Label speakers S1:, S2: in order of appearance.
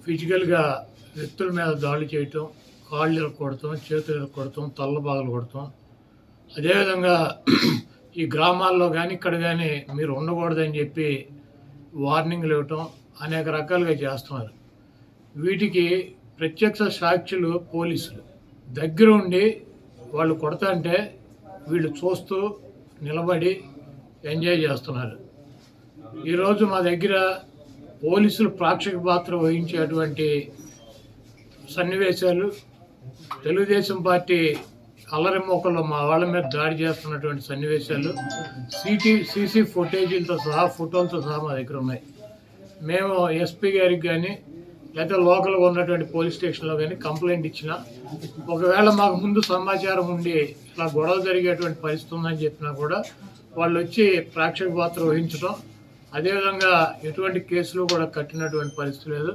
S1: ఫిజికల్‌గా వ్యక్తుల మీద దాడి చేయటం, కాళ్ళు ఇరక్కొడతాం, చేతులు ఇరక్కొడతాం, తలలు పగలు కొడతాం. అదేవిధంగా ఈ గ్రామాల్లో గానీ, ఇక్కడ గానీ మీరు ఉండకూడదని చెప్పి వార్నింగ్‌లు ఇవ్వటం అనేక రకాలుగా చేస్తున్నారు. వీటికి ప్రత్యక్ష సాక్షులు పోలీసులు. దగ్గరుండి వాళ్ళు కొడతంటే వీళ్ళు చూస్తూ నిలబడి ఎంజాయ్ చేస్తున్నారు. ఈరోజు మా దగ్గర పోలీసులు ప్రేక్షక పాత్ర వహించేటువంటి సన్నివేశాలు, తెలుగుదేశం పార్టీ అల్లరి మూకల్లో మా వాళ్ళ మీద దాడి చేస్తున్నటువంటి సన్నివేశాలు సీసీ ఫుటేజీలతో సహా, ఫోటోలతో సహా మా దగ్గర ఉన్నాయి. మేము ఎస్పీ గారికి కానీ, లేకపోతే లోకల్గా ఉన్నటువంటి పోలీస్ స్టేషన్లో కానీ కంప్లైంట్ ఇచ్చినా, ఒకవేళ మాకు ముందు సమాచారం ఉండి ఇలా గొడవ జరిగేటువంటి పరిస్థితి ఉందని చెప్పినా కూడా వాళ్ళు వచ్చి ప్రేక్షక పాత్ర వహించడం, అదేవిధంగా ఎటువంటి కేసులు కూడా కట్టినటువంటి పరిస్థితి లేదు.